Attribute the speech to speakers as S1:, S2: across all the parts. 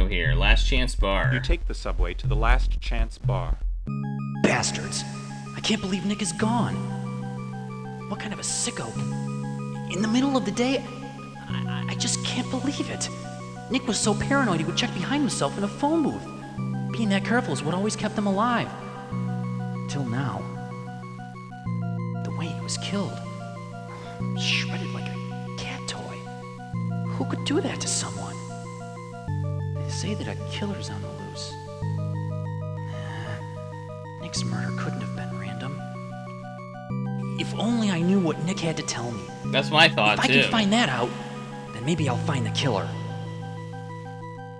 S1: go here. Last Chance Bar.
S2: You take the subway to the Last Chance Bar.
S3: Bastards! I can't believe Nick is gone. What kind of a sicko? In the middle of the day? I just can't believe it. Nick was so paranoid he would check behind himself in a phone booth. Being that careful is what always kept him alive. Till now. The way he was killed. Shredded like a cat toy. Who could do that to someone? They say that a killer's on the loose. Nick's murder couldn't have been random. If only I knew what Nick had to tell me.
S1: That's my thought,
S3: If I
S1: too.
S3: can find that out, then maybe I'll find the killer.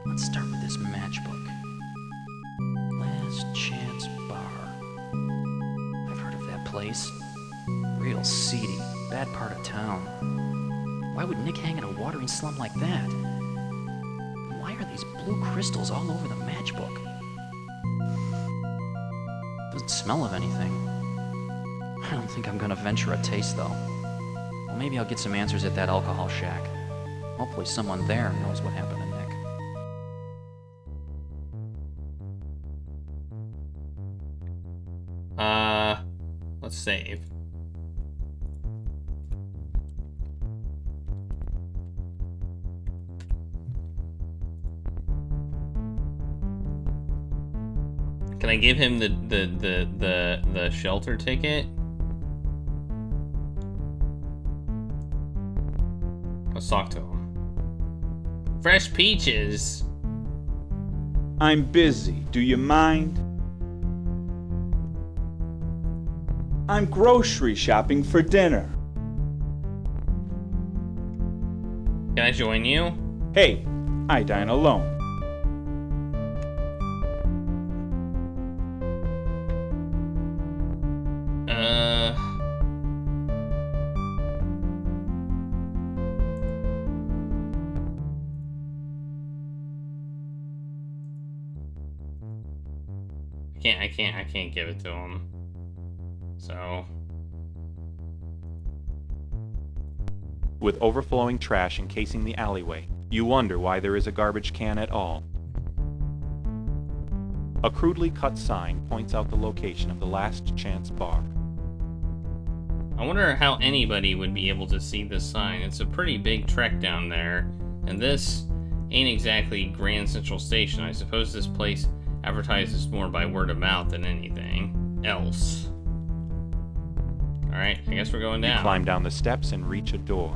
S3: Let's start with this matchbook. Last Chance Bar. I've heard of that place. Real seedy, bad part of town. Why would Nick hang in a watering slum like that? Why are these blue crystals all over the matchbook? Doesn't smell of anything. I don't think I'm gonna venture a taste, though. Well, maybe I'll get some answers at that alcohol shack. Hopefully someone there knows what happened to Nick.
S1: Let's save. Can I give him the shelter ticket? Let's talk to him. Fresh peaches.
S4: I'm busy. Do you mind? I'm grocery shopping for dinner.
S1: Can I join you?
S4: Hey, I dine alone.
S1: I can't give it to him. So.
S2: With overflowing trash encasing the alleyway, you wonder why there is a garbage can at all. A crudely cut sign points out the location of the Last Chance Bar.
S1: I wonder how anybody would be able to see this sign. It's a pretty big trek down there, and this ain't exactly Grand Central Station. I suppose this place advertises more by word of mouth than anything else. Alright, I guess we're going down.
S2: You climb down the steps and reach a door.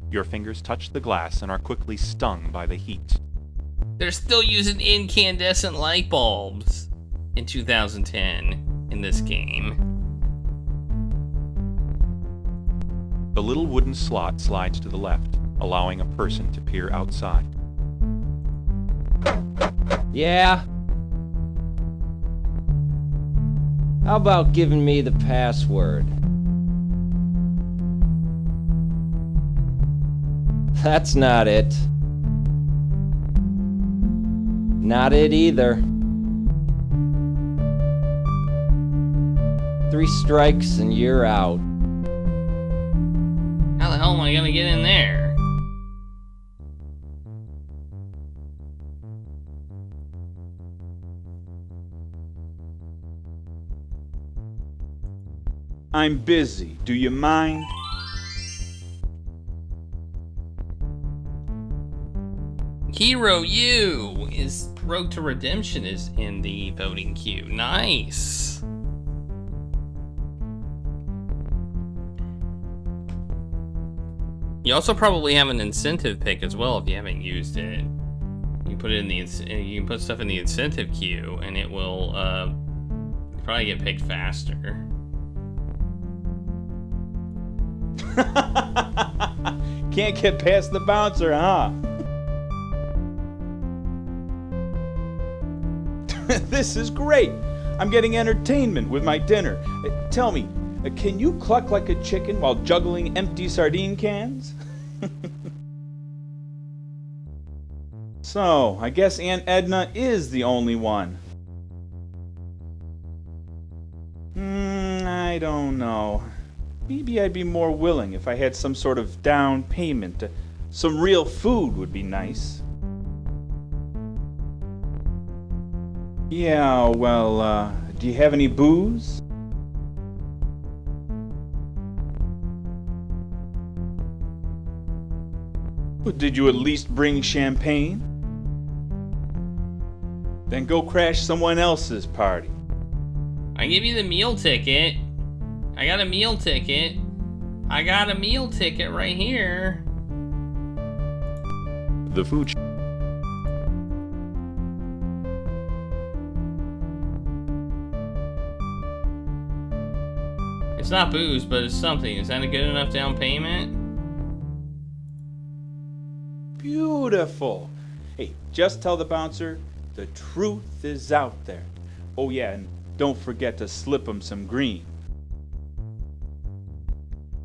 S2: Your fingers touch the glass and are quickly stung by the heat.
S1: They're still using incandescent light bulbs in 2010 in this game.
S2: The little wooden slot slides to the left, allowing a person to peer outside.
S5: Yeah? How about giving me the password? That's not it. Not it either. 3 strikes and you're out.
S1: How the hell am I gonna get in there?
S4: I'm busy. Do you mind?
S1: Hero U is Road to Redemption is in the voting queue. Nice. You also probably have an incentive pick as well if you haven't used it. You put it in the you can put stuff in the incentive queue and it will probably get picked faster.
S4: Can't get past the bouncer, huh? This is great. I'm getting entertainment with my dinner. Tell me, can you cluck like a chicken while juggling empty sardine cans? So, I guess Aunt Edna is the only one. I I don't know. Maybe I'd be more willing if I had some sort of down payment. Some real food would be nice. Yeah, well, do you have any booze? Did you at least bring champagne? Then go crash someone else's party.
S1: I give you the meal ticket. I got a meal ticket. I got a meal ticket right here.
S2: The food.
S1: It's not booze, but it's something. Is that a good enough down payment?
S4: Beautiful. Hey, just tell the bouncer the truth is out there. Oh yeah, and don't forget to slip him some green.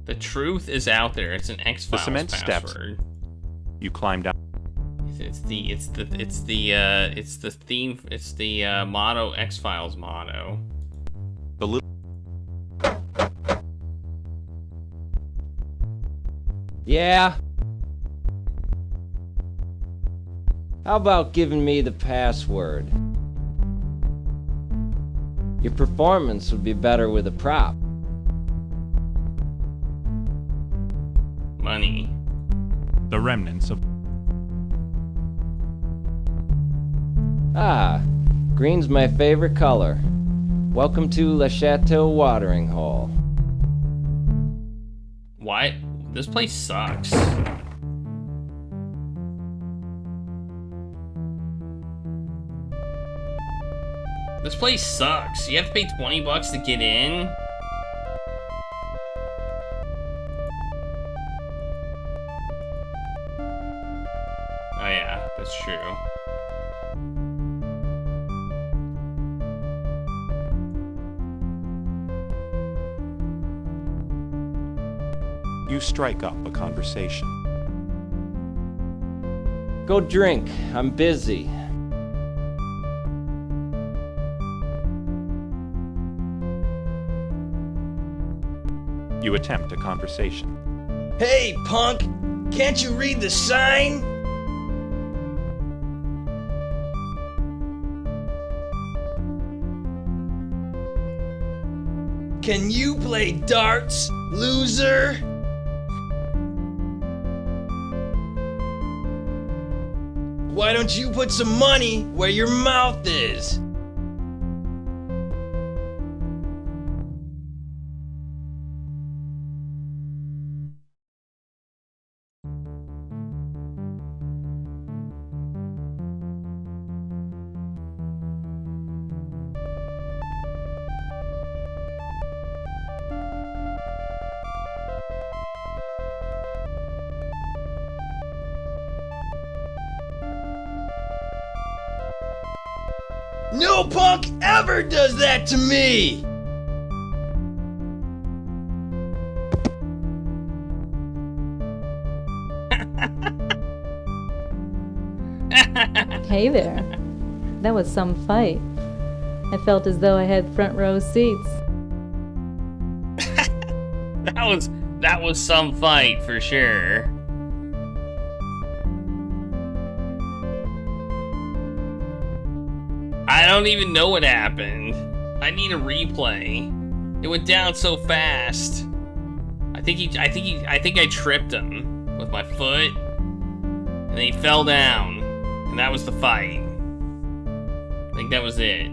S1: The truth is out there. It's an X-Files
S2: cement steps.
S1: password.
S2: You climb down.
S1: It's the theme. It's the motto. X-Files motto.
S2: The little.
S5: Yeah? How about giving me the password? Your performance would be better with a prop.
S1: Money.
S2: The remnants of.
S5: Ah, green's my favorite color. Welcome to Le Chateau Watering Hole.
S1: What? This place sucks. This place sucks. You have to pay $20 to get in? Oh yeah, that's true.
S2: You strike up a conversation.
S5: Go drink, I'm busy.
S2: You attempt a conversation.
S6: Hey, punk! Can't you read the sign? Can you play darts, loser? Why don't you put some money where your mouth is? No punk ever does that to me!
S7: Hey there. That was some fight. I felt as though I had front row seats.
S1: That was some fight for sure. I don't even know what happened. I need a replay. It went down so fast. I think I tripped him with my foot, and then he fell down, and that was the fight. I think that was it.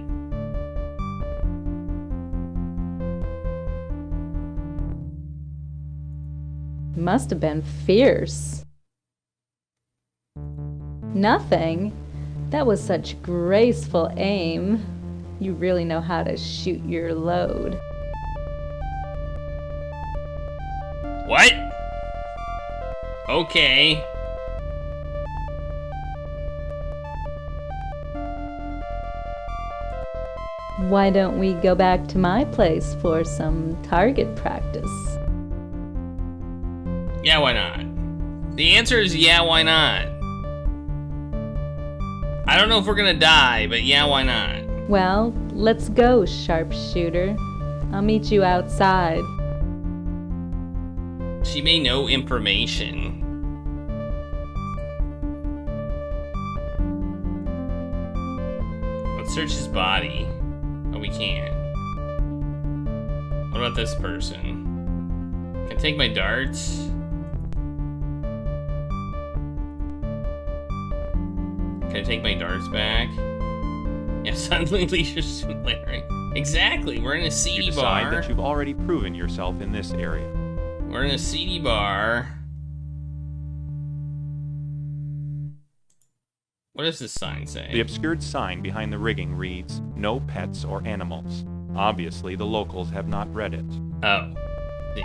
S7: Must have been fierce. Nothing. That was such graceful aim. You really know how to shoot your load.
S1: What? Okay.
S7: Why don't we go back to my place for some target practice?
S1: Yeah, why not? The answer is yeah, why not? I don't know if we're gonna die, but yeah, why not?
S7: Well, let's go, sharpshooter. I'll meet you outside.
S1: She may know information. Let's search his body. Oh, we can't. What about this person? Can I take my darts? Can I take my darts back? Yeah, suddenly Leisure Larry. Exactly, we're in a seedy
S2: You decide
S1: bar.
S2: that you've already proven yourself in this area.
S1: We're in a seedy bar. What does this sign say?
S2: The obscured sign behind the rigging reads, "No pets or animals." Obviously, the locals have not read it.
S1: Oh. See.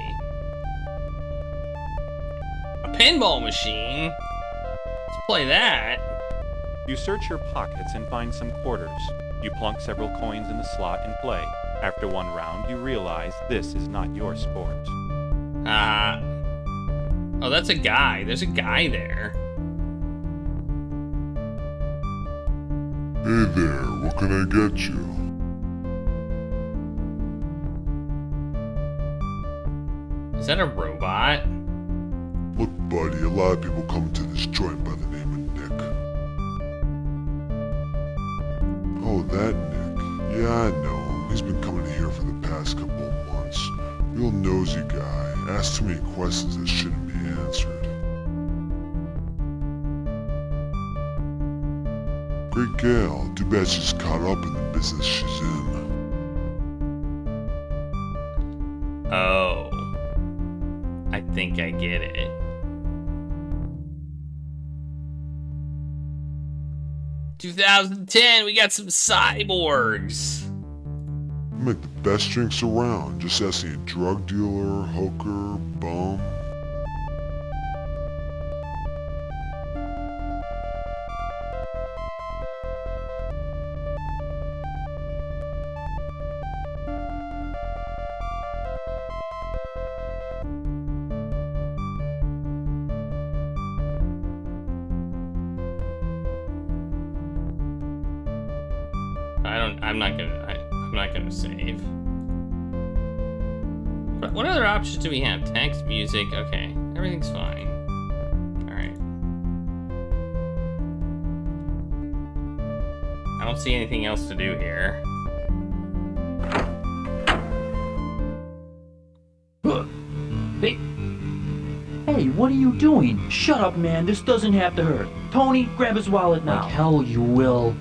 S1: A pinball machine? Let's play that.
S2: You search your pockets and find some quarters. You plunk several coins in the slot and play. After one round, you realize this is not your sport.
S1: Oh, that's a guy. There's a guy there.
S8: Hey there, what can I get you?
S1: Is that a robot?
S8: Look, buddy, a lot of people come to this joint by the name of Nick. Oh, that Nick. Yeah, I know him. He's been coming here for the past couple of months. Real nosy guy. Asks too many questions that shouldn't be answered. Great gal. Too bad she's caught up in the business she's in.
S1: Oh. I think I get it. "2010, we got some cyborgs."
S8: You make the best drinks around. Just ask any drug dealer, hooker, bum.
S1: I'm not gonna save. What other options do we have? Text, music, okay. Everything's fine. Alright. I don't see anything else to do here.
S9: Hey, what are you doing? Shut up, man. This doesn't have to hurt. Tony, grab his wallet now. Like hell you will.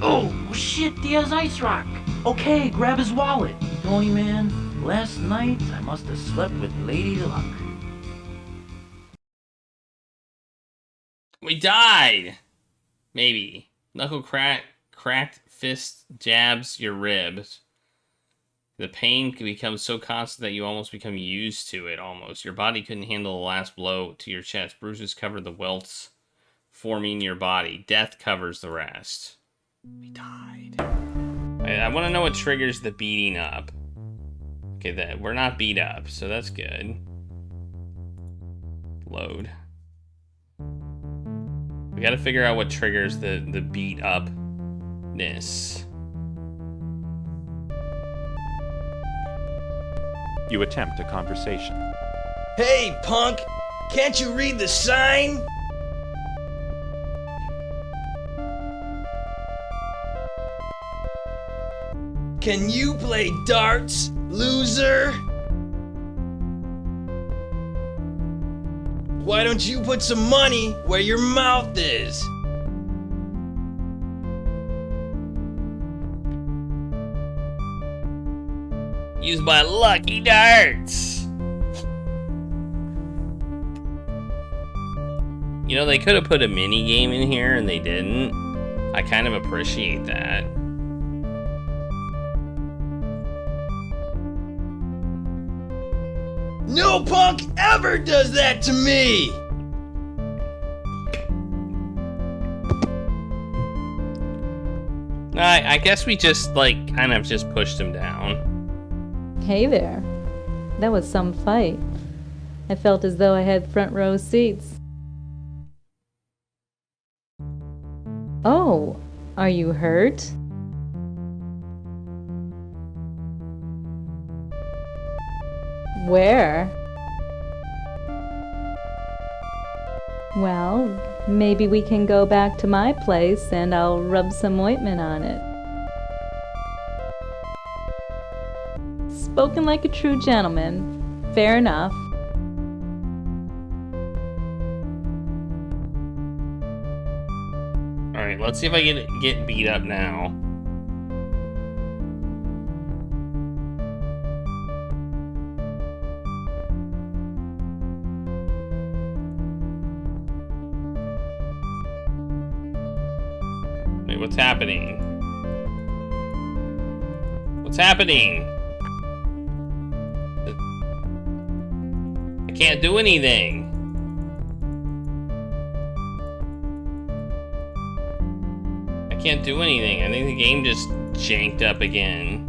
S9: Oh, shit, there's Ice Rock. Okay, grab his wallet. Tony, man, last night I must have slept with Lady Luck.
S1: We died! Maybe. Knuckle cracked fist jabs your ribs. The pain can become so constant that you almost become used to it, almost. Your body couldn't handle the last blow to your chest. Bruises cover the welts forming your body. Death covers the rest. We died. I want to know what triggers the beating up. Okay, we're not beat up, so that's good. Load. We gotta figure out what triggers the beat upness.
S2: You attempt a conversation.
S6: Hey, punk! Can't you read the sign? Can you play darts, loser? Why don't you put some money where your mouth is?
S1: Use my lucky darts! You know, they could have put a mini game in here and they didn't. I kind of appreciate that.
S6: No punk ever does that to me!
S1: I guess we just, like, kind of just pushed him down.
S7: Hey there. That was some fight. I felt as though I had front row seats. Oh, are you hurt? Where? Well, maybe we can go back to my place and I'll rub some ointment on it. Spoken like a true gentleman. Fair enough.
S1: Alright, let's see if I can get beat up now. Wait, what's happening? What's happening? I can't do anything. I can't do anything. I think the game just janked up again.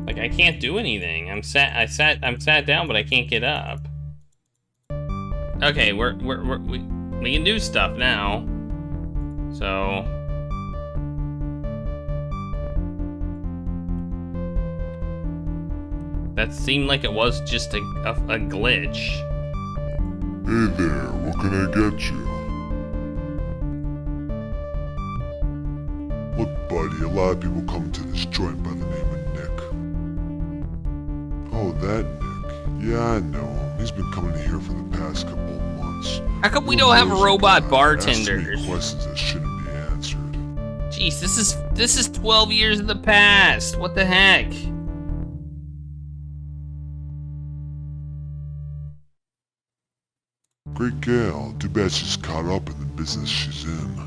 S1: Like, I can't do anything. I'm sat down, but I can't get up. Okay, we can do stuff now. So that seemed like it was just a glitch.
S8: Hey there, what can I get you? Look, buddy, a lot of people come to this joint by the name of Nick. Oh, that Nick. Yeah, I know him. He's been coming here for the past couple of months.
S1: How come we don't have robot
S8: Asking
S1: bartenders?
S8: me questions that shouldn't be answered.
S1: Jeez, this is 12 years in the past. What the heck?
S8: Great gal. Too bad she's caught up in the business she's in.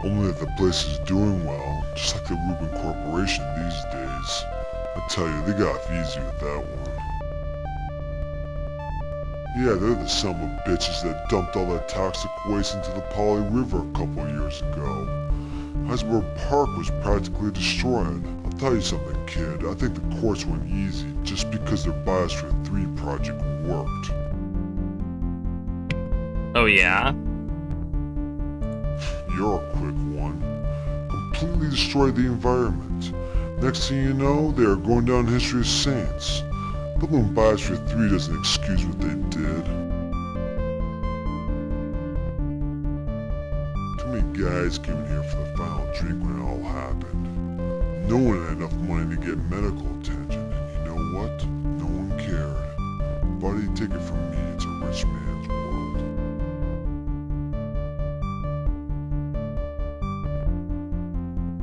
S8: Only that the place is doing well, just like the Rubin Corporation these days. I tell you, they got off easy with that one. Yeah, they're the son of a bitches that dumped all that toxic waste into the Polly River a couple years ago. Iceberg Park was practically destroyed. I'll tell you something, kid. I think the courts went easy just because their Biosphere 3 project worked.
S1: Oh yeah?
S8: You're a quick one. Completely destroyed the environment. Next thing you know, they are going down in history as saints. Building Biosphere 3 doesn't excuse what they did. Too many guys came in here for the final drink when it all happened. No one had enough money to get medical attention, and you know what? No one cared. Buddy, take it from me, it's a rich man's world.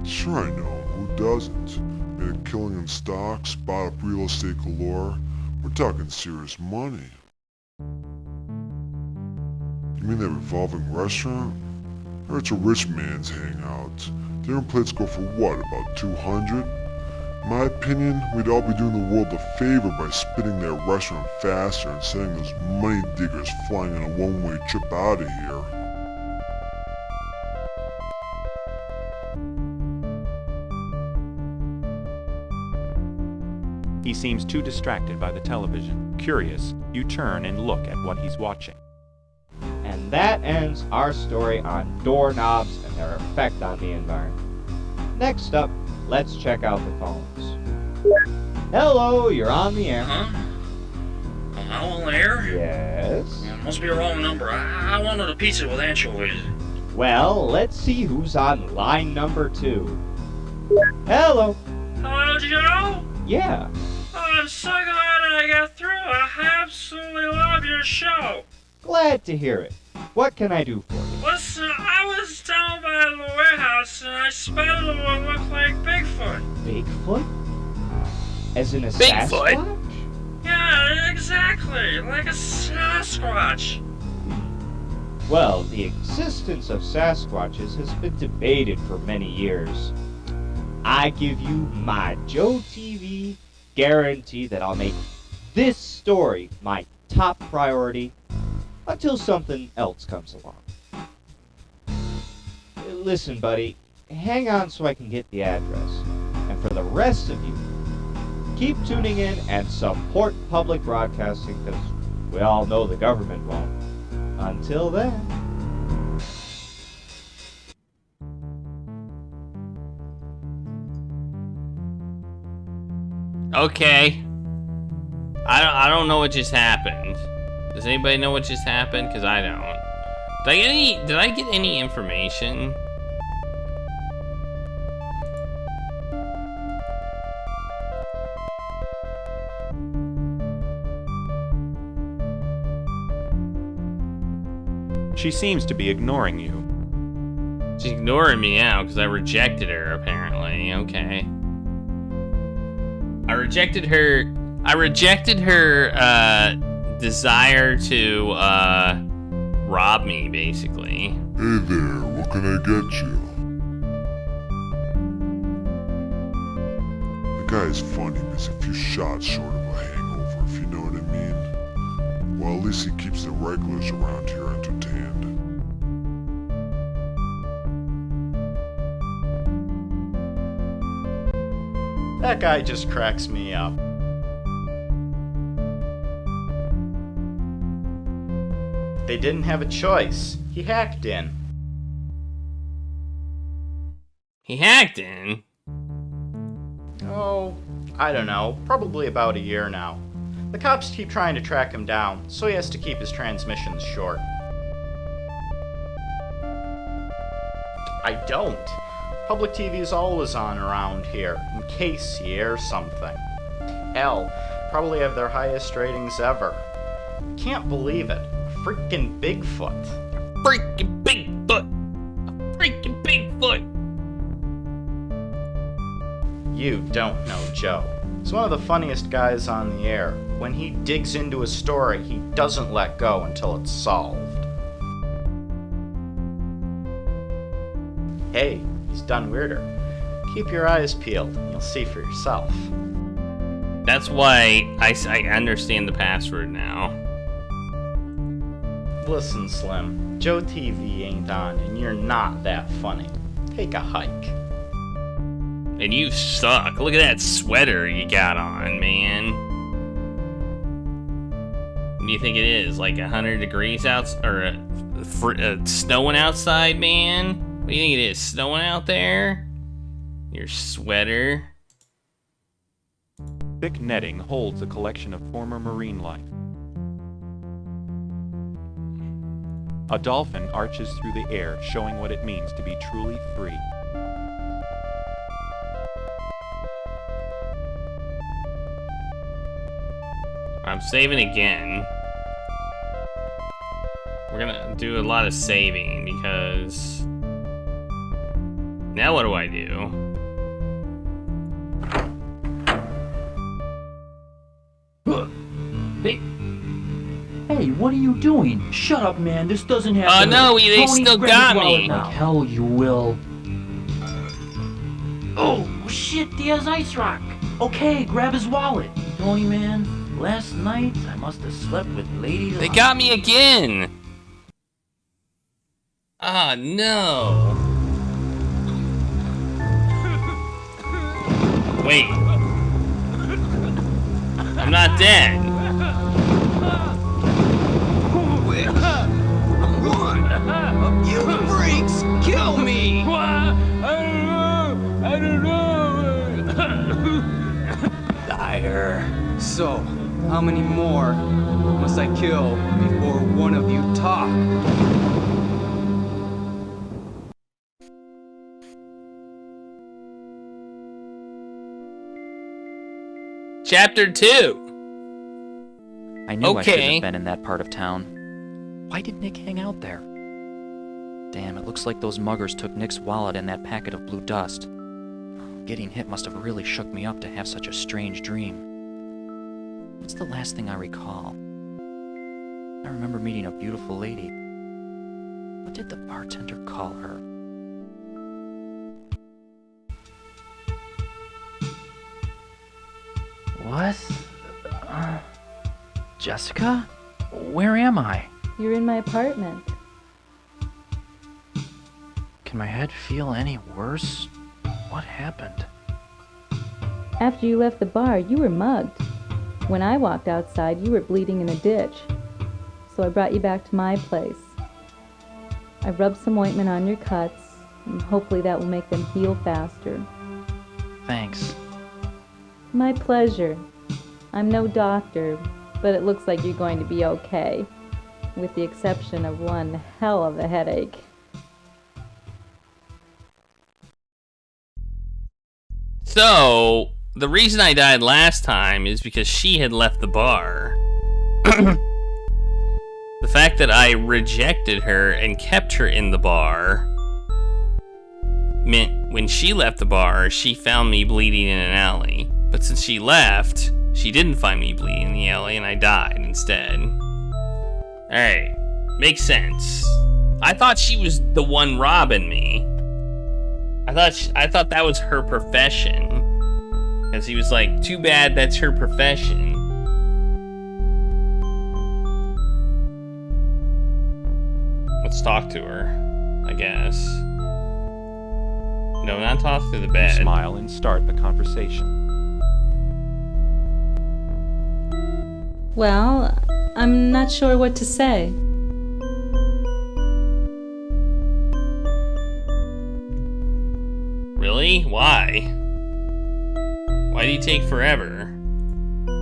S8: Sure I know, who doesn't? Made a killing in stocks, bought up real estate galore. We're talking serious money. You mean that revolving restaurant? Or it's a rich man's hangout. Dinner plates go for what, about 200? In my opinion, we'd all be doing the world a favor by spinning that restaurant faster and sending those money diggers flying on a one-way trip out of here.
S2: He seems too distracted by the television. Curious, you turn and look at what he's watching.
S10: And that ends our story on doorknobs and their effect on the environment. Next up, let's check out the phones. Hello, you're on the air.
S11: Huh? I'm on the air?
S10: Yes?
S11: Yeah, must be a wrong number. I wanted a pizza with anchovies.
S10: Well, let's see who's on line number 2. Hello?
S11: Hello, Joe?
S10: Yeah.
S11: Oh, I'm so glad I got through. I absolutely love your show.
S10: Glad to hear it. What can I do for you?
S11: Listen, I was down by the warehouse and I spotted what looked like Bigfoot.
S10: Bigfoot? As in a
S1: Bigfoot?
S10: Sasquatch?
S11: Yeah, exactly. Like a Sasquatch.
S10: Well, the existence of Sasquatches has been debated for many years. I give you my Joe TV guarantee that I'll make this story my top priority until something else comes along. Listen, buddy, hang on so I can get the address. And for the rest of you, keep tuning in and support public broadcasting because we all know the government won't. Until then.
S1: Okay. I don't know what just happened. Does anybody know what just happened? Because I don't. Did I get any information?
S2: She seems to be ignoring you.
S1: She's ignoring me now because I rejected her, apparently. Okay. I rejected her desire to rob me, basically.
S8: Hey there, what can I get you? The guy is funny, but he's a few shots short of a hangover, if you know what I mean. Well, at least he keeps the regulars around here entertained.
S12: That guy just cracks me up. They didn't have a choice. He hacked in.
S1: He hacked in?
S12: Oh, I don't know. Probably about a year now. The cops keep trying to track him down, so he has to keep his transmissions short. I don't. Public TV is always on around here, in case he airs something. Hell, probably have their highest ratings ever. Can't believe it. Freaking Bigfoot.
S1: Freaking Bigfoot! Freaking Bigfoot!
S12: You don't know Joe. He's one of the funniest guys on the air. When he digs into a story, he doesn't let go until it's solved. Hey, he's done weirder. Keep your eyes peeled, and you'll see for yourself.
S1: That's why I understand the password now.
S12: Listen, Slim, Joe TV ain't on, and you're not that funny. Take a hike.
S1: And you suck. Look at that sweater you got on, man. What do you think it is? Like 100 degrees out, or snowing outside, man? What do you think it is? Snowing out there? Your sweater.
S2: Thick netting holds a collection of former marine life. A dolphin arches through the air, showing what it means to be truly free.
S1: I'm saving again. We're gonna do a lot of saving because... Now what do I do?
S9: Hey, what are you doing? Shut up, man. This doesn't have to.
S1: Oh no, they
S9: Tony,
S1: still
S9: grab
S1: got
S9: his wallet
S1: me.
S9: now. Like hell you will. Oh, shit, there's Ice Rock. Okay, grab his wallet. Tony, man, last night I must have slept with Lady
S1: They
S9: Luck.
S1: got me again! Ah, no. Wait. I'm not dead.
S6: You freaks, kill me!
S11: I don't know.
S6: Liar. So, how many more must I kill before one of you talk?
S1: Chapter 2.
S3: I knew I shouldn't
S1: Okay.
S3: have been in that part of town. Why did Nick hang out there? Damn, it looks like those muggers took Nick's wallet and that packet of blue dust. Getting hit must have really shook me up to have such a strange dream. What's the last thing I recall? I remember meeting a beautiful lady. What did the bartender call her? What? Jessica? Where am I?
S7: You're in my apartment.
S3: Can my head feel any worse? What happened?
S7: After you left the bar, you were mugged. When I walked outside, you were bleeding in a ditch. So I brought you back to my place. I rubbed some ointment on your cuts, and hopefully that will make them heal faster.
S3: Thanks.
S7: My pleasure. I'm no doctor, but it looks like you're going to be okay, with the exception of one hell of a headache.
S1: So, the reason I died last time is because she had left the bar. The fact that I rejected her and kept her in the bar meant when she left the bar, she found me bleeding in an alley. But since she left, she didn't find me bleeding in the alley and I died instead. Alright, makes sense. I thought she was the one robbing me. I thought that was her profession. Because he was like, too bad that's her profession. Let's talk to her, I guess. No, not talk through the bed.
S2: You smile and start the conversation.
S7: Well, I'm not sure what to say.
S1: Really? Why? Why do you take forever?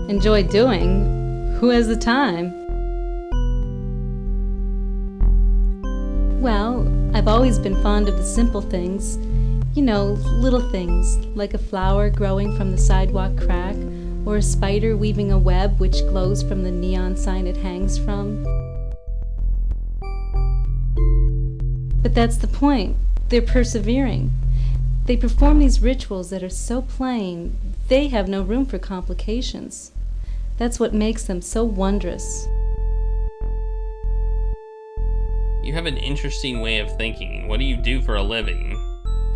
S7: Enjoy doing? Who has the time? Well, I've always been fond of the simple things. You know, little things, like a flower growing from the sidewalk crack, or a spider weaving a web which glows from the neon sign it hangs from. But that's the point. They're persevering. They perform these rituals that are so plain, they have no room for complications. That's what makes them so wondrous.
S1: You have an interesting way of thinking. What do you do for a living?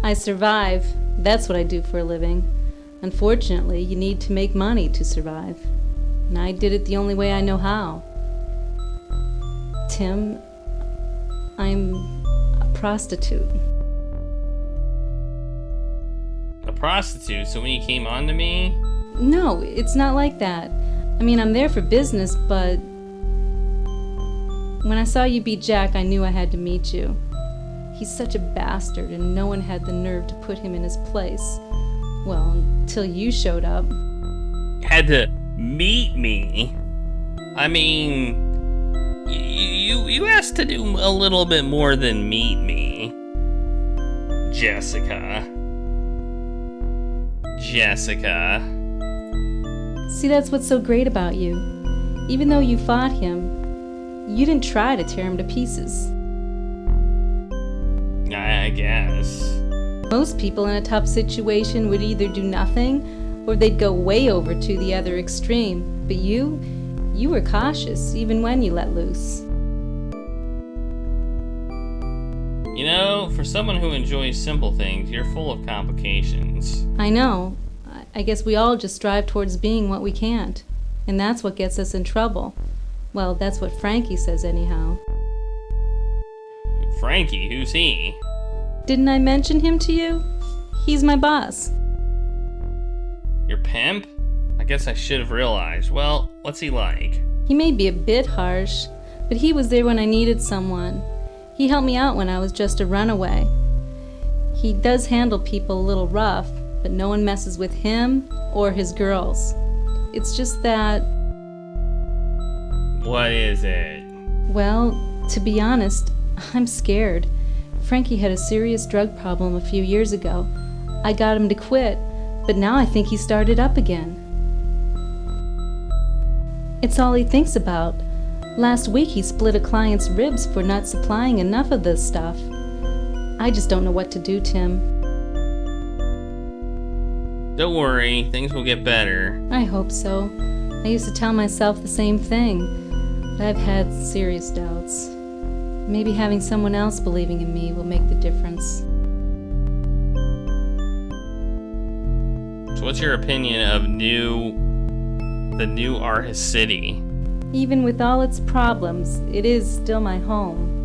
S7: I survive. That's what I do for a living. Unfortunately, you need to make money to survive. And I did it the only way I know how. Tim, I'm a prostitute.
S1: A prostitute? So when you came on to me?
S7: No, it's not like that. I mean, I'm there for business, but when I saw you beat Jack, I knew I had to meet you. He's such a bastard, and no one had the nerve to put him in his place. Well, until you showed up.
S1: Had to meet me? I mean, you asked to do a little bit more than meet me. Jessica.
S7: See, that's what's so great about you. Even though you fought him, you didn't try to tear him to pieces.
S1: I guess.
S7: Most people in a tough situation would either do nothing or they'd go way over to the other extreme. But you were cautious even when you let loose.
S1: You know, for someone who enjoys simple things, you're full of complications.
S7: I know. I guess we all just strive towards being what we can't. And that's what gets us in trouble. Well, that's what Frankie says anyhow.
S1: Frankie? Who's he?
S7: Didn't I mention him to you? He's my boss.
S1: Your pimp? I guess I should have realized. Well, what's he like?
S7: He may be a bit harsh, but he was there when I needed someone. He helped me out when I was just a runaway. He does handle people a little rough, but no one messes with him or his girls. It's just that...
S1: What is it?
S7: Well, to be honest, I'm scared. Frankie had a serious drug problem a few years ago. I got him to quit, but now I think he started up again. It's all he thinks about. Last week he split a client's ribs for not supplying enough of this stuff. I just don't know what to do, Tim.
S1: Don't worry, things will get better.
S7: I hope so. I used to tell myself the same thing, but I've had serious doubts. Maybe having someone else believing in me will make the difference.
S1: So what's your opinion of the new Arhus city?
S7: Even with all its problems, it is still my home.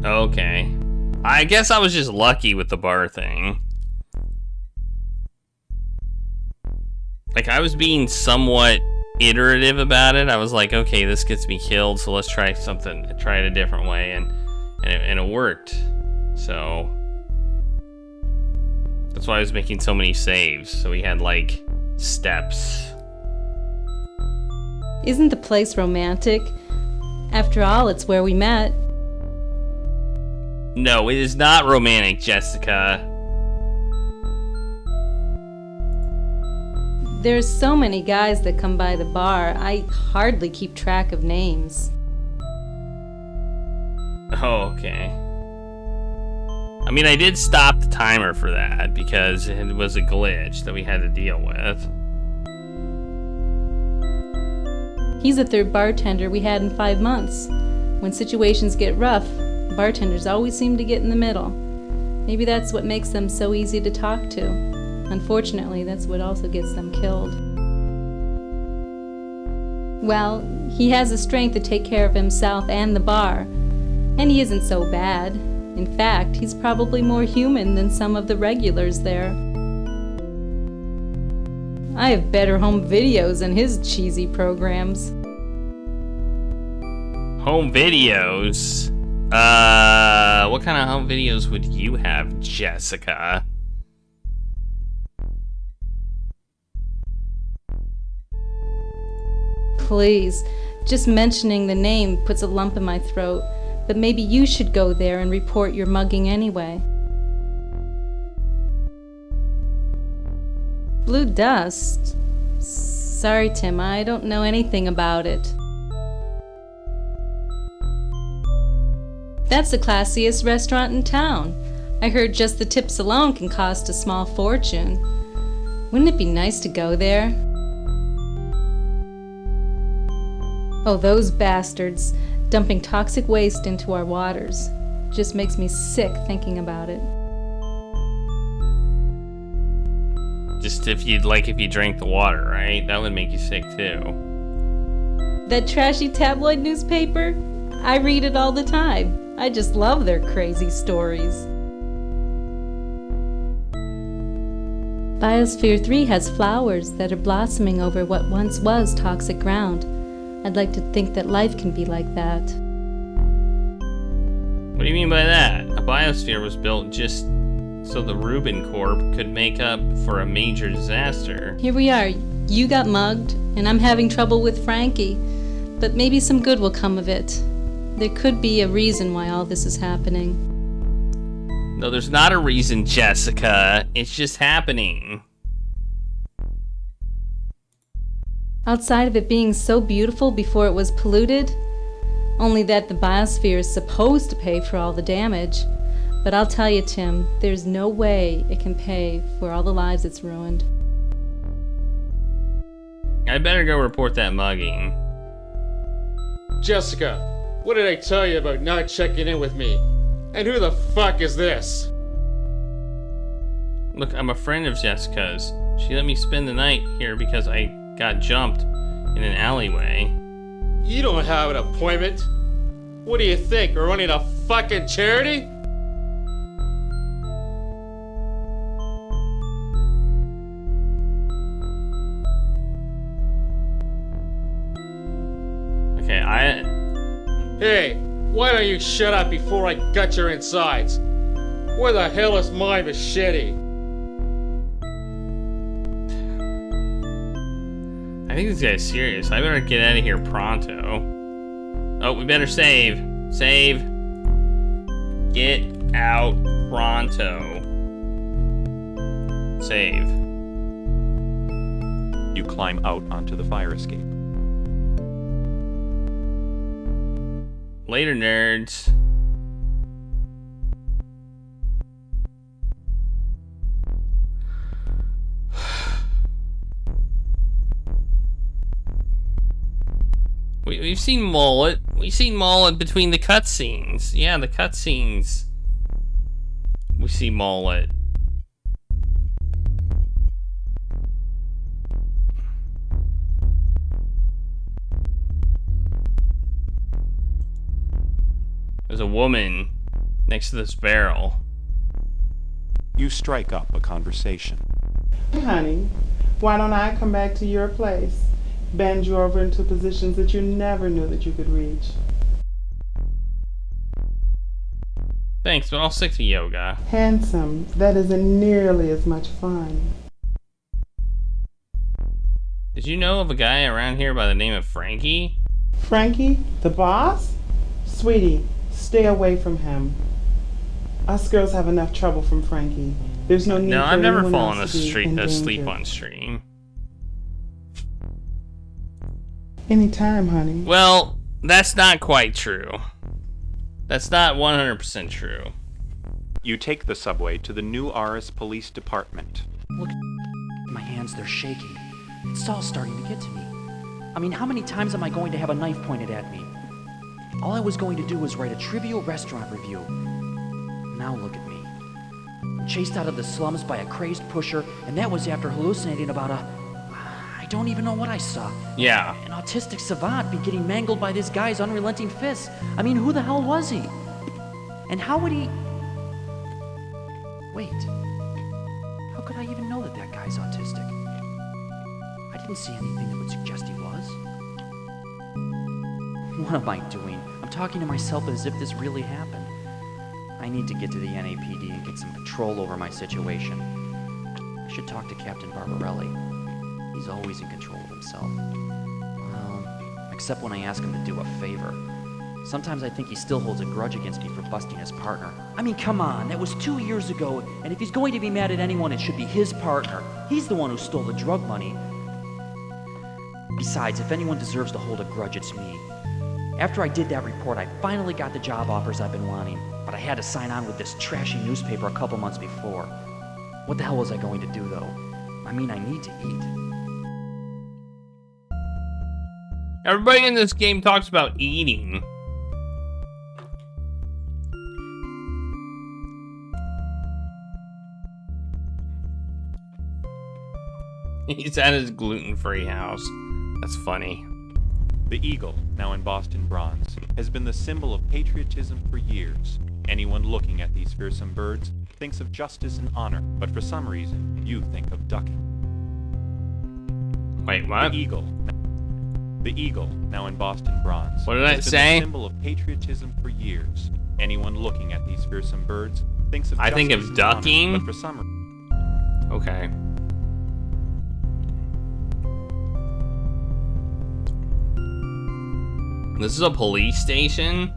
S1: Okay. I guess I was just lucky with the bar thing. Like, I was being somewhat iterative about it. I was like, okay, this gets me killed, so let's try it a different way, and it worked. So, That's why I was making so many saves. So we had, like, steps.
S7: Isn't the place romantic? After all, it's where we met.
S1: No, it is not romantic, Jessica.
S7: There's so many guys that come by the bar, I hardly keep track of names.
S1: Oh, okay. I mean, I did stop the timer for that because it was a glitch that we had to deal with.
S7: He's the third bartender we had in 5 months. When situations get rough, bartenders always seem to get in the middle. Maybe that's what makes them so easy to talk to. Unfortunately, that's what also gets them killed. Well, he has the strength to take care of himself and the bar. And he isn't so bad. In fact, he's probably more human than some of the regulars there. I have better home videos than his cheesy programs.
S1: Home videos? What kind of home videos would you have, Jessica?
S7: Please, just mentioning the name puts a lump in my throat, but maybe you should go there and report your mugging anyway. Blue dust? Sorry, Tim, I don't know anything about it. That's the classiest restaurant in town. I heard just the tips alone can cost a small fortune. Wouldn't it be nice to go there? Oh, those bastards, dumping toxic waste into our waters. Just makes me sick thinking about it.
S1: Just if you drank the water, right? That would make you sick too.
S7: That trashy tabloid newspaper? I read it all the time. I just love their crazy stories. Biosphere 3 has flowers that are blossoming over what once was toxic ground. I'd like to think that life can be like that.
S1: What do you mean by that? A biosphere was built just so the Rubin Corp could make up for a major disaster.
S7: Here we are. You got mugged, and I'm having trouble with Frankie. But maybe some good will come of it. There could be a reason why all this is happening.
S1: No, there's not a reason, Jessica. It's just happening.
S7: Outside of it being so beautiful before it was polluted, only that the biosphere is supposed to pay for all the damage. But I'll tell you, Tim, there's no way it can pay for all the lives it's ruined.
S1: I better go report that mugging.
S13: Jessica, what did I tell you about not checking in with me? And who the fuck is this?
S1: Look, I'm a friend of Jessica's. She let me spend the night here because I got jumped in an alleyway.
S13: You don't have an appointment. What do you think, we're running a fucking charity?
S1: Okay,
S13: Hey, why don't you shut up before I gut your insides? Where the hell is my machete?
S1: I think this guy's serious. I better get out of here pronto. Oh, we better save. Save. Get out pronto. Save.
S2: You climb out onto the fire escape.
S1: Later, nerds. We've seen Mullet. We've seen Mullet between the cutscenes. Yeah, the cutscenes. We see Mullet. There's a woman next to this barrel.
S2: You strike up a conversation.
S14: Honey, why don't I come back to your place? Bend you over into positions that you never knew that you could reach.
S1: Thanks, but I'll stick to yoga.
S14: Handsome, that isn't nearly as much fun.
S1: Did you know of a guy around here by the name of Frankie?
S14: Frankie, the boss? Sweetie, stay away from him. Us girls have enough trouble from Frankie. There's no need
S1: No,
S14: for
S1: I've never
S14: anyone
S1: fallen
S14: else to be in
S1: asleep
S14: danger.
S1: on stream.
S14: Anytime, honey.
S1: Well, that's not quite true. That's not 100% true.
S2: You take the subway to the new Arhus Police Department.
S3: Look, my hands, they're shaking. It's all starting to get to me. I mean, how many times am I going to have a knife pointed at me? All I was going to do was write a trivial restaurant review. Now look at me. I'm chased out of the slums by a crazed pusher, and that was after hallucinating about I don't even know what I saw.
S1: Yeah.
S3: An autistic savant be getting mangled by this guy's unrelenting fists. I mean, who the hell was he? And how would he... Wait. How could I even know that that guy's autistic? I didn't see anything that would suggest he was. What am I doing? I'm talking to myself as if this really happened. I need to get to the NAPD and get some control over my situation. I should talk to Captain Barbarelli. He's always in control of himself. Well, except when I ask him to do a favor. Sometimes I think he still holds a grudge against me for busting his partner. I mean, come on, that was 2 years ago, and if he's going to be mad at anyone, it should be his partner. He's the one who stole the drug money. Besides, if anyone deserves to hold a grudge, it's me. After I did that report, I finally got the job offers I've been wanting, but I had to sign on with this trashy newspaper a couple months before. What the hell was I going to do, though? I mean, I need to eat.
S1: Everybody in this game talks about eating. He's at his gluten-free house. That's funny.
S2: The eagle, now in Boston bronze, has been the symbol of patriotism for years. Anyone looking at these fearsome birds thinks of justice and honor, but for some reason, you think of ducking.
S1: Wait, what?
S2: The eagle, now in Boston bronze,
S1: What did I
S2: has been
S1: say?
S2: the symbol of patriotism for years. Anyone looking at these fearsome birds thinks of
S1: I
S2: justice
S1: think of
S2: and
S1: ducking?
S2: honor, but for some
S1: Okay. This is a police station?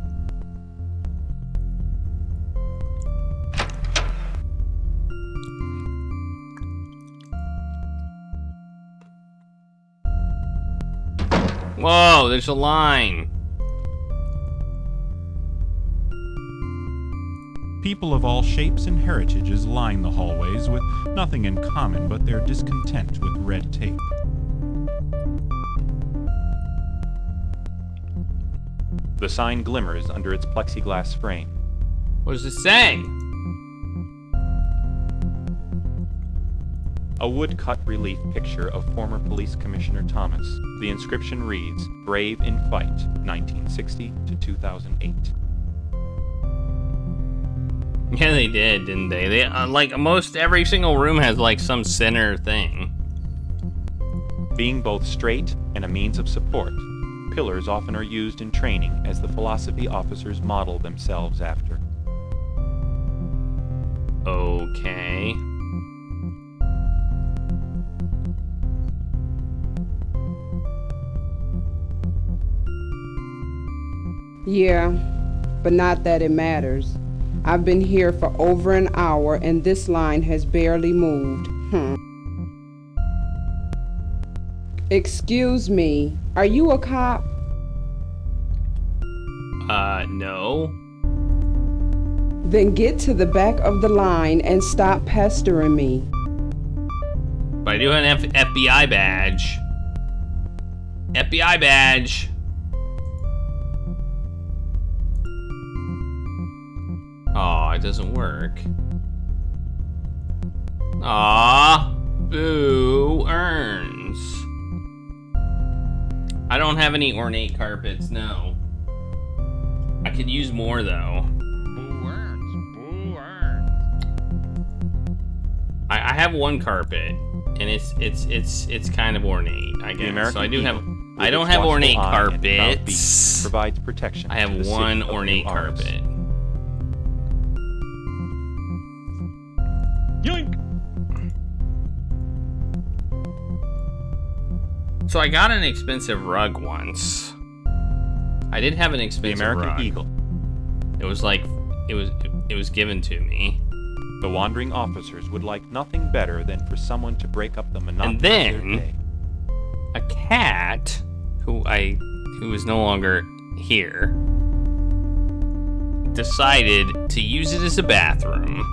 S1: Whoa, there's a line.
S2: People of all shapes and heritages line the hallways with nothing in common but their discontent with red tape. The sign glimmers under its plexiglass frame.
S1: What does it say?
S2: A woodcut relief picture of former Police Commissioner Thomas. The inscription reads, "Brave in Fight, 1960 to 2008.
S1: Yeah, they did, didn't they? They like most every single room has like some center thing.
S2: Being both straight and a means of support, pillars often are used in training as the philosophy officers model themselves after.
S1: Okay.
S15: Yeah, but not that it matters. I've been here for over an hour and this line has barely moved. Excuse me, are you a cop?
S1: No.
S15: Then get to the back of the line and stop pestering me.
S1: But I do have an FBI badge. FBI badge. Aw, it doesn't work. Aw, boo earns. I don't have any ornate carpets, no. I could use more though.
S16: Boo earns. Boo earns.
S1: I have one carpet, and it's kind of ornate, I guess. So I do have. I don't have ornate carpets.
S2: Provides protection.
S1: I have
S2: to the
S1: one
S2: city of
S1: ornate
S2: New Arhus.
S1: carpet. So I got an expensive rug once. I did have an expensive
S2: The American
S1: rug.
S2: Eagle.
S1: It was like it was given to me.
S2: The wandering officers would like nothing better than for someone to break up the monotony
S1: And
S2: of their
S1: then
S2: day.
S1: a cat who is no longer here decided to use it as a bathroom.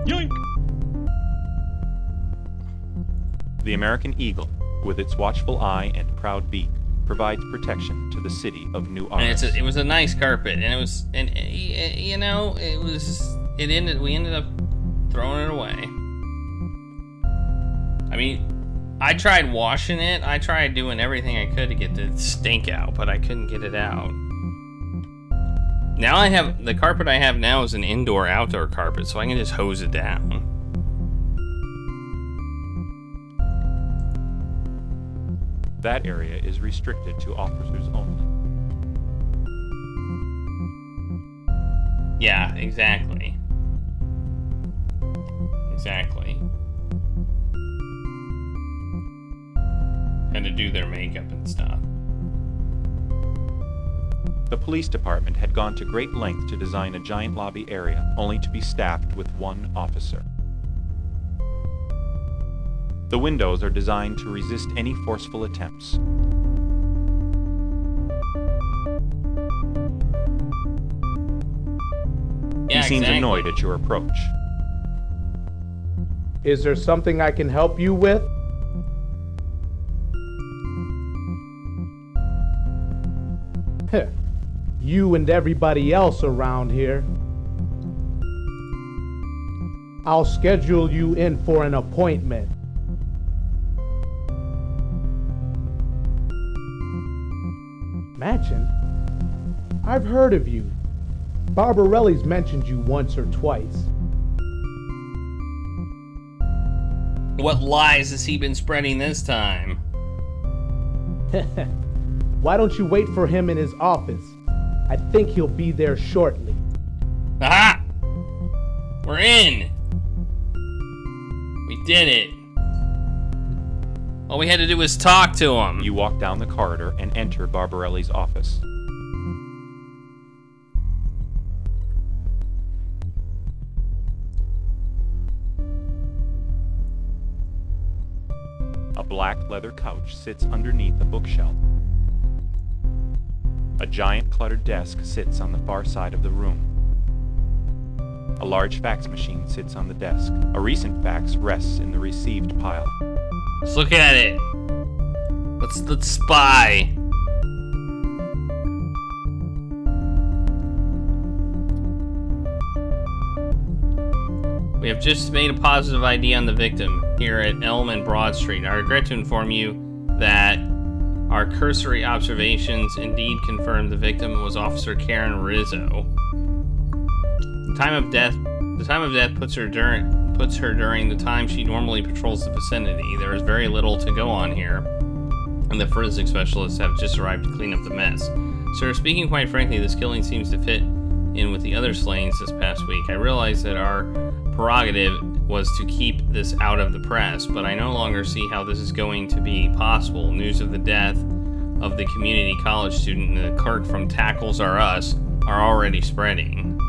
S2: Yoink! The American Eagle, with its watchful eye and proud beak, provides protection to the city of New Arhus.
S1: And it was a nice carpet, and we ended up throwing it away. I mean, I tried washing it. I tried doing everything I could to get the stink out, but I couldn't get it out. Now the carpet I have now is an indoor-outdoor carpet, so I can just hose it down.
S2: That area is restricted to officers only.
S1: Yeah, exactly. Exactly. Had to do their makeup and stuff.
S2: The police department had gone to great lengths to design a giant lobby area, only to be staffed with one officer. The windows are designed to resist any forceful attempts. He seems annoyed at your approach.
S17: Is there something I can help you with? Heh. You and everybody else around here. I'll schedule you in for an appointment. Machin? I've heard of you. Barbarelli's mentioned you once or twice.
S1: What lies has he been spreading this time?
S17: Why don't you wait for him in his office? I think he'll be there shortly.
S1: Aha! We're in! We did it. All we had to do was talk to him.
S2: You walk down the corridor and enter Barbarelli's office. A black leather couch sits underneath a bookshelf. A giant cluttered desk sits on the far side of the room. A large fax machine sits on the desk. A recent fax rests in the received pile.
S1: Let's look at it. Let's spy. We have just made a positive ID on the victim here at Elm and Broad Street. I regret to inform you that our cursory observations indeed confirm the victim was Officer Karen Rizzo. The time of death puts her during the time she normally patrols the vicinity. There is very little to go on here, and the forensic specialists have just arrived to clean up the mess. Sir, speaking quite frankly, this killing seems to fit in with the other slayings this past week. I realize that our prerogative was to keep this out of the press, but I no longer see how this is going to be possible. News of the death of the community college student and the clerk from Tackles R Us are already spreading.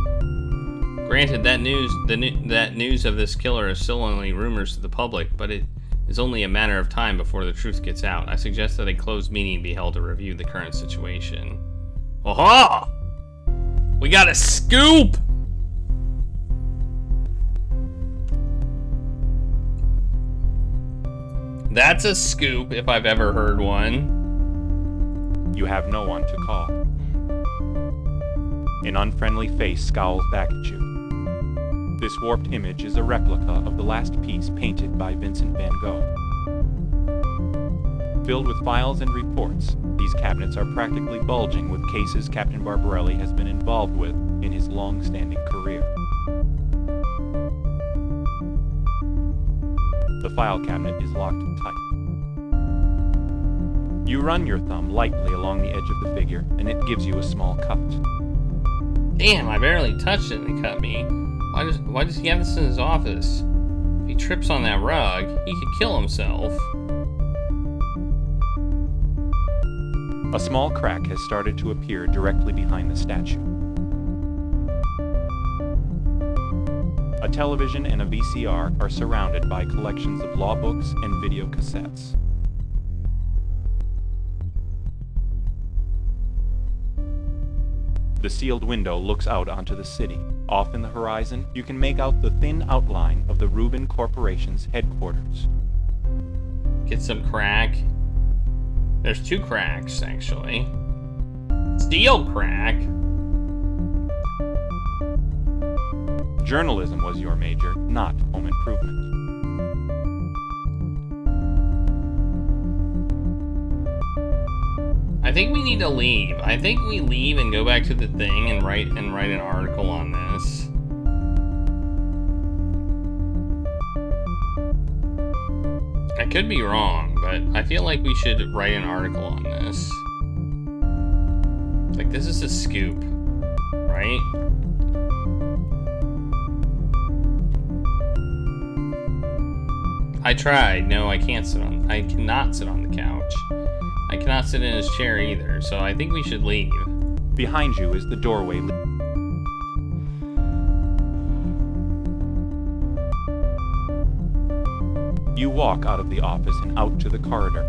S1: Granted, that news of this killer is still only rumors to the public, but it is only a matter of time before the truth gets out. I suggest that a closed meeting be held to review the current situation. Aha! We got a scoop! That's a scoop, if I've ever heard one.
S2: You have no one to call. An unfriendly face scowls back at you. This warped image is a replica of the last piece painted by Vincent van Gogh. Filled with files and reports, these cabinets are practically bulging with cases Captain Barbarelli has been involved with in his long-standing career. The file cabinet is locked tight. You run your thumb lightly along the edge of the figure, and it gives you a small cut.
S1: Damn, I barely touched it and it cut me. Why does he have this in his office? If he trips on that rug, he could kill himself.
S2: A small crack has started to appear directly behind the statue. A television and a VCR are surrounded by collections of law books and video cassettes. The sealed window looks out onto the city. Off in the horizon, you can make out the thin outline of the Rubin Corporation's headquarters.
S1: Get some crack. There's 2 cracks, actually. Steel crack.
S2: Journalism was your major, not home improvement.
S1: I think we need to leave. I think we leave and go back to the thing and write an article on this. I could be wrong, but I feel like we should write an article on this. Like, this is a scoop, right? I tried. No, I cannot sit on the couch. I cannot sit in his chair either, so I think we should leave.
S2: Behind you is the doorway. You walk out of the office and out to the corridor.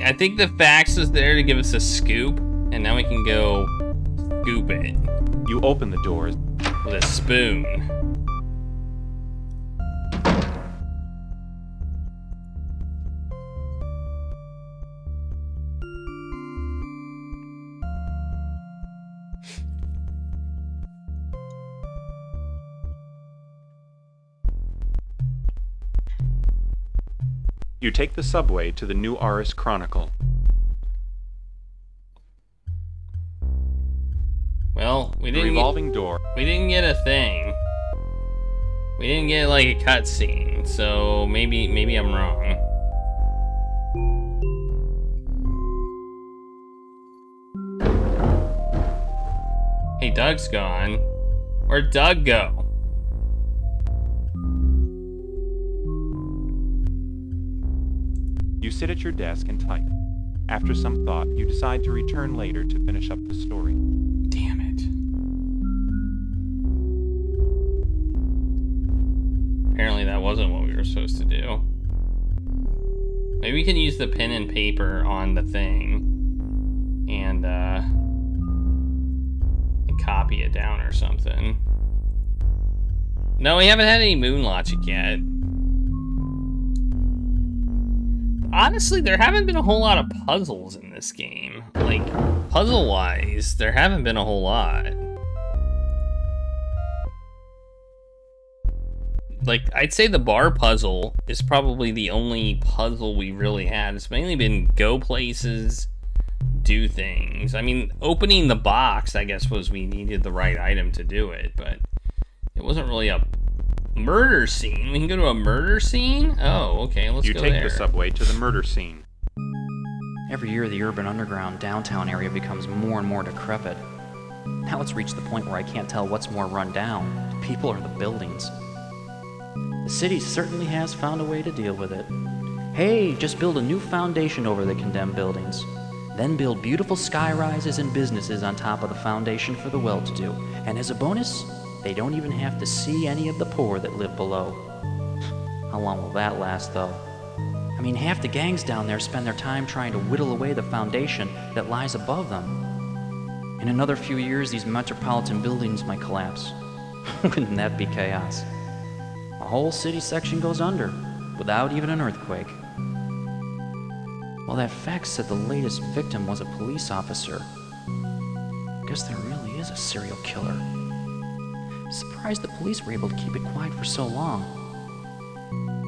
S1: I think the fax is there to give us a scoop, and now we can go scoop it.
S2: You open the doors
S1: with a spoon.
S2: You take the subway to the New Arhus Chronicle.
S1: Well, we didn't
S2: revolving door.
S1: We didn't get a thing. We didn't get like a cutscene, so maybe I'm wrong. Hey, Doug's gone. Where'd Doug go?
S2: You sit at your desk and type. After some thought, you decide to return later to finish up the story.
S1: Damn it. Apparently that wasn't what we were supposed to do. Maybe we can use the pen and paper on the thing and copy it down or something. No, we haven't had any moon logic yet. Honestly, there haven't been a whole lot of puzzles in this game. Like, puzzle-wise, there haven't been a whole lot. Like, I'd say the bar puzzle is probably the only puzzle we really had. It's mainly been go places, do things. I mean, opening the box, I guess, was we needed the right item to do it, but it wasn't really a murder scene. We can go to a murder scene? Oh, okay, let's go there.
S2: You take the subway to the murder scene.
S3: Every year, the urban underground downtown area becomes more and more decrepit. Now it's reached the point where I can't tell what's more run down, the people or the buildings. The city certainly has found a way to deal with it. Hey, just build a new foundation over the condemned buildings. Then build beautiful skyrises and businesses on top of the foundation for the well-to-do. And as a bonus, they don't even have to see any of the poor that live below. How long will that last, though? I mean, half the gangs down there spend their time trying to whittle away the foundation that lies above them. In another few years, these metropolitan buildings might collapse. Wouldn't that be chaos? A whole city section goes under, without even an earthquake. Well, that fax said the latest victim was a police officer. Guess there really is a serial killer. Surprised the police were able to keep it quiet for so long.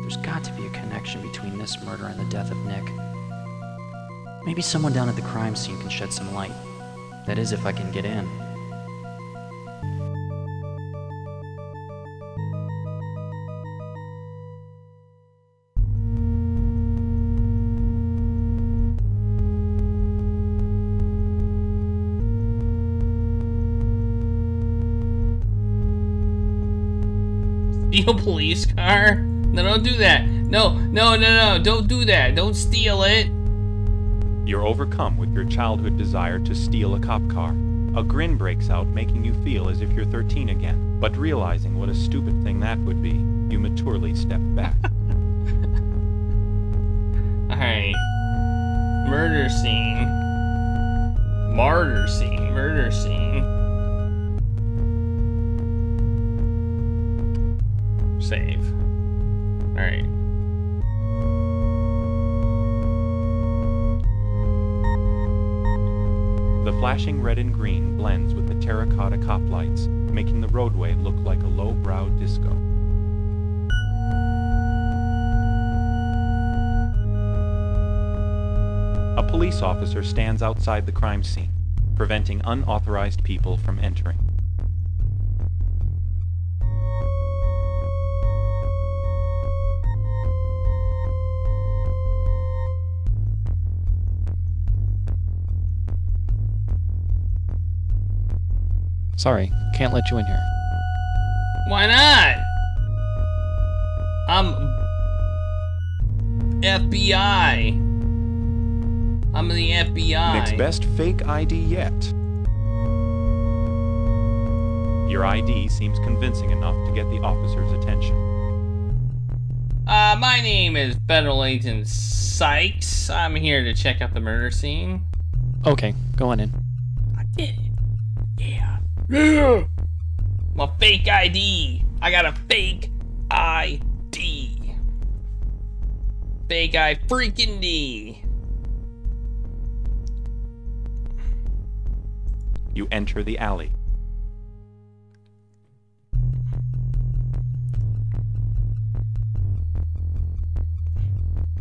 S3: There's got to be a connection between this murder and the death of Nick. Maybe someone down at the crime scene can shed some light. That is, if I can get in.
S1: Steal police car? No, don't do that. No, don't do that. Don't steal it.
S2: You're overcome with your childhood desire to steal a cop car. A grin breaks out, making you feel as if you're 13 again. But realizing what a stupid thing that would be, you maturely step back.
S1: Alright. Murder scene. Martyr scene. Murder scene. Save. Alright.
S2: The flashing red and green blends with the terracotta cop lights, making the roadway look like a low-brow disco. A police officer stands outside the crime scene, preventing unauthorized people from entering.
S18: Sorry, can't let you in here.
S1: Why not? I'm FBI. I'm the FBI.
S2: Nick's best fake ID yet. Your ID seems convincing enough to get the officer's attention.
S1: My name is Federal Agent Sykes. I'm here to check out the murder scene.
S18: Okay, go on in.
S1: I did it. Yeah. My fake ID. I got a fake ID. Fake I freaking D.
S2: You enter the alley.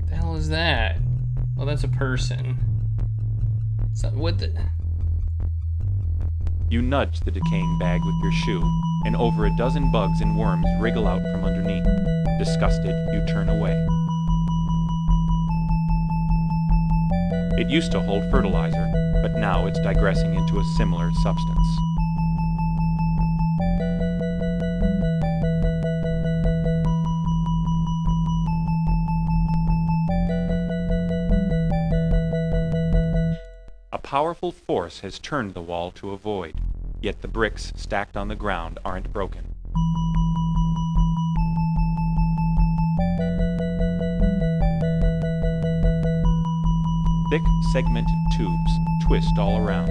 S1: The hell is that? Oh, that's a person. So, what the...
S2: You nudge the decaying bag with your shoe, and over a dozen bugs and worms wriggle out from underneath. Disgusted, you turn away. It used to hold fertilizer, but now it's digressing into a similar substance. A powerful force has turned the wall to a void, yet the bricks stacked on the ground aren't broken. Thick, segmented tubes twist all around,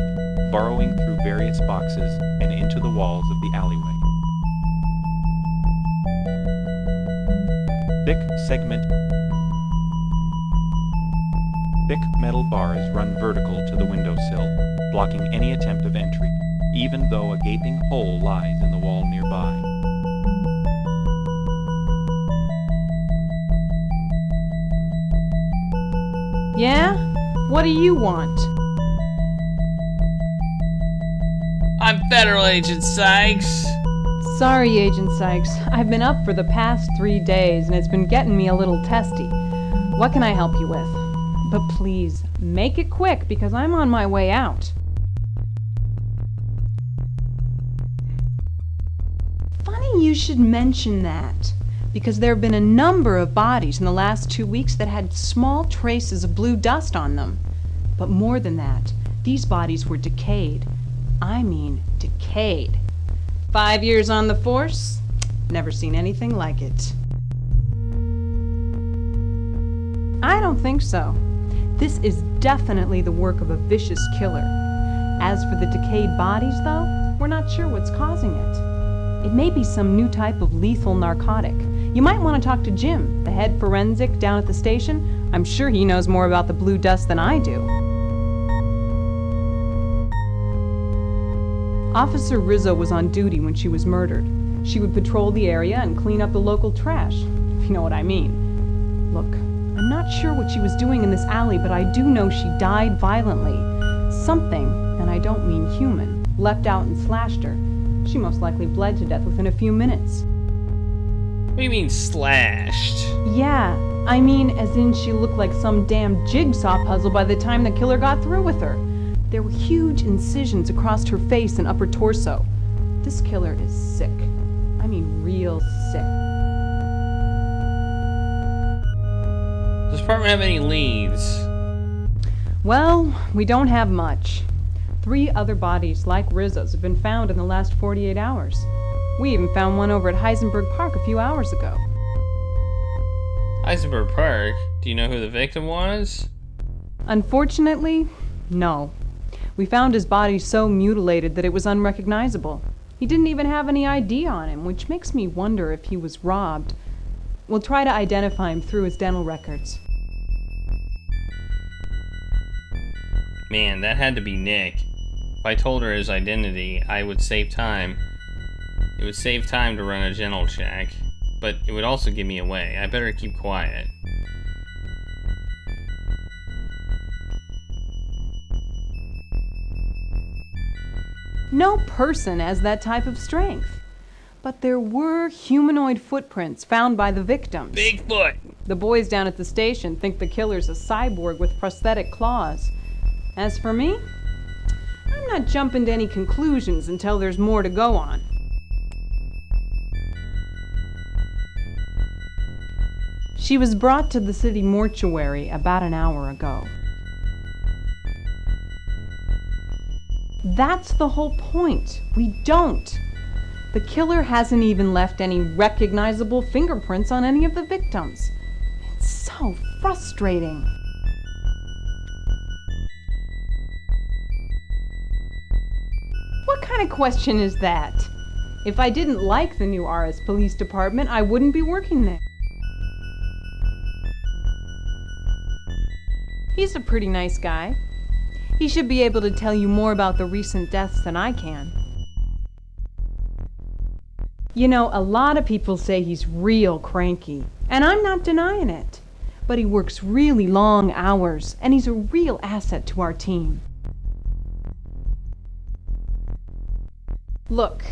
S2: burrowing through various boxes and into the walls of the alleyway. Thick metal bars run vertical to the windowsill, blocking any attempt of entry, even though a gaping hole lies in the wall nearby.
S19: Yeah? What do you want?
S1: I'm Federal Agent Sykes.
S19: Sorry, Agent Sykes. I've been up for the past 3 days, and it's been getting me a little testy. What can I help you with? But please, make it quick, because I'm on my way out. Funny you should mention that, because there have been a number of bodies in the last 2 weeks that had small traces of blue dust on them. But more than that, these bodies were decayed. I mean, decayed. 5 years on the force? Never seen anything like it. I don't think so. This is definitely the work of a vicious killer. As for the decayed bodies, though, we're not sure what's causing it. It may be some new type of lethal narcotic. You might want to talk to Jim, the head forensic down at the station. I'm sure he knows more about the blue dust than I do. Officer Rizzo was on duty when she was murdered. She would patrol the area and clean up the local trash, if you know what I mean. Look, I'm not sure what she was doing in this alley, but I do know she died violently. Something, and I don't mean human, leapt out and slashed her. She most likely bled to death within a few minutes.
S1: What do you mean, slashed?
S19: Yeah, I mean as in she looked like some damn jigsaw puzzle by the time the killer got through with her. There were huge incisions across her face and upper torso. This killer is sick. I mean real sick.
S1: Does this department have any leads?
S19: Well, we don't have much. 3 other bodies like Rizzo's have been found in the last 48 hours. We even found one over at Heisenberg Park a few hours ago.
S1: Heisenberg Park? Do you know who the victim was?
S19: Unfortunately, no. We found his body so mutilated that it was unrecognizable. He didn't even have any ID on him, which makes me wonder if he was robbed. We'll try to identify him through his dental records.
S1: Man, that had to be Nick. If I told her his identity, I would save time. It would save time to run a dental check, but it would also give me away. I better keep quiet.
S19: No person has that type of strength. But there were humanoid footprints found by the victims.
S1: Bigfoot!
S19: The boys down at the station think the killer's a cyborg with prosthetic claws. As for me, I'm not jumping to any conclusions until there's more to go on. She was brought to the city mortuary about an hour ago. That's the whole point. We don't. The killer hasn't even left any recognizable fingerprints on any of the victims. It's so frustrating. What kind of question is that? If I didn't like the new Arhus Police Department, I wouldn't be working there. He's a pretty nice guy. He should be able to tell you more about the recent deaths than I can. You know, a lot of people say he's real cranky, and I'm not denying it. But he works really long hours, and he's a real asset to our team. Look,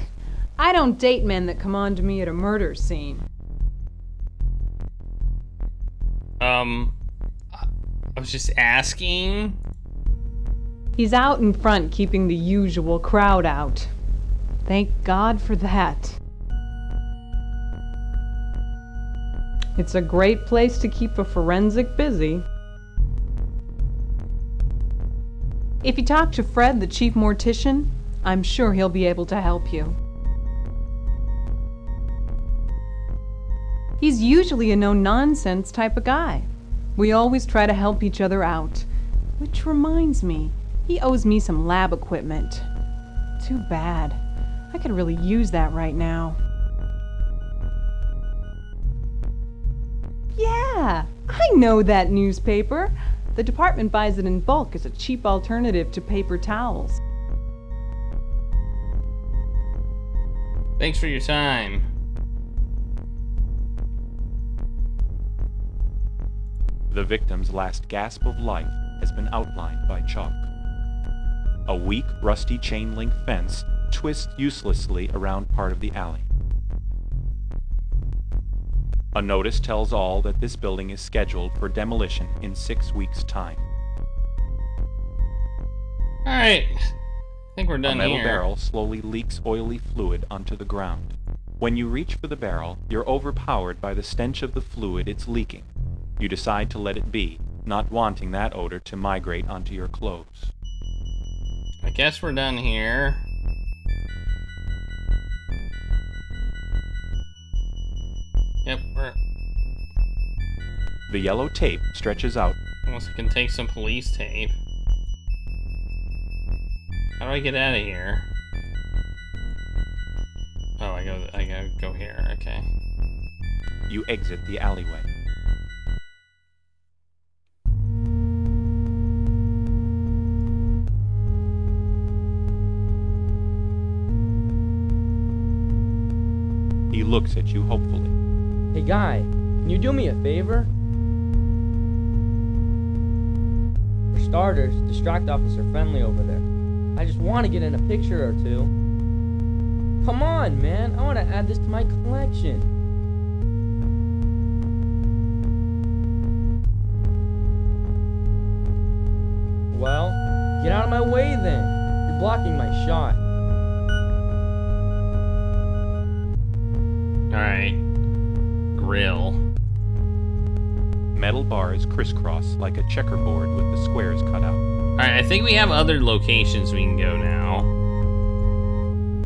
S19: I don't date men that come on to me at a murder scene.
S1: I was just asking.
S19: He's out in front keeping the usual crowd out. Thank God for that. It's a great place to keep a forensic busy. If you talk to Fred, the chief mortician, I'm sure he'll be able to help you. He's usually a no-nonsense type of guy. We always try to help each other out. Which reminds me, he owes me some lab equipment. Too bad. I could really use that right now. Yeah, I know that newspaper. The department buys it in bulk as a cheap alternative to paper towels.
S1: Thanks for your time.
S2: The victim's last gasp of life has been outlined by chalk. A weak, rusty chain-link fence twists uselessly around part of the alley. A notice tells all that this building is scheduled for demolition in 6 weeks' time.
S1: Alright, I think we're done
S2: here. A metal
S1: here.
S2: barrel slowly leaks oily fluid onto the ground. When you reach for the barrel, you're overpowered by the stench of the fluid it's leaking. You decide to let it be, not wanting that odor to migrate onto your clothes.
S1: I guess we're done here. Yep, we're...
S2: The yellow tape stretches out.
S1: Unless I can take some police tape. How do I get out of here? Oh, I gotta go here, okay.
S2: You exit the alleyway. He looks at you hopefully.
S5: Hey guy, can you do me a favor? For starters, distract Officer Friendly over there. I just want to get in a picture or two. Come on, man, I want to add this to my collection. Well, get out of my way then. You're blocking my shot.
S1: Alright. Grill.
S2: Metal bars crisscross like a checkerboard with the squares cut out.
S1: Alright, I think we have other locations we can go now.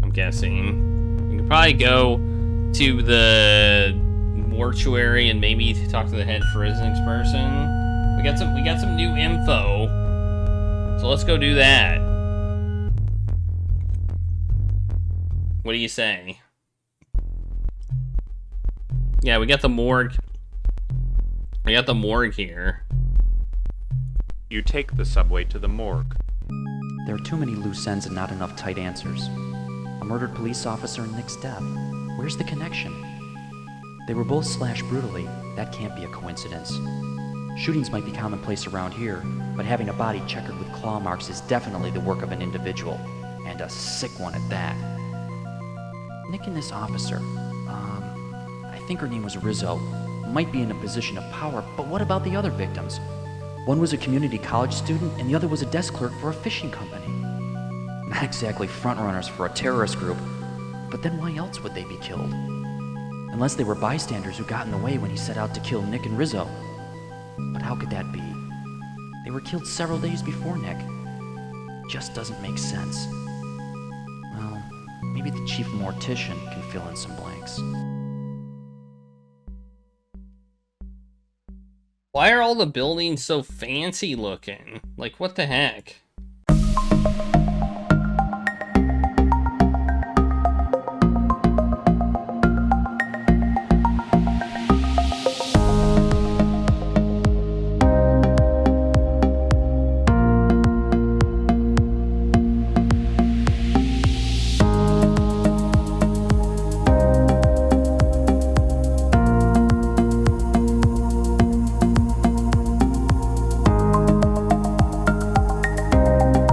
S1: I'm guessing. We can probably go to the mortuary and maybe talk to the head forensics person. We got some new info. So let's go do that. What do you say? Yeah, we got the morgue. We got the morgue here.
S2: You take the subway to the morgue.
S3: There are too many loose ends and not enough tight answers. A murdered police officer and Nick's death. Where's the connection? They were both slashed brutally. That can't be a coincidence. Shootings might be commonplace around here, but having a body checkered with claw marks is definitely the work of an individual. And a sick one at that. Nick and this officer, I think her name was Rizzo, might be in a position of power, but what about the other victims? One was a community college student, and the other was a desk clerk for a fishing company. Not exactly frontrunners for a terrorist group, but then why else would they be killed? Unless they were bystanders who got in the way when he set out to kill Nick and Rizzo. But how could that be? They were killed several days before Nick. Just doesn't make sense. Well, maybe the chief mortician can fill in some blanks.
S1: Why are all the buildings so fancy looking? Like, what the heck?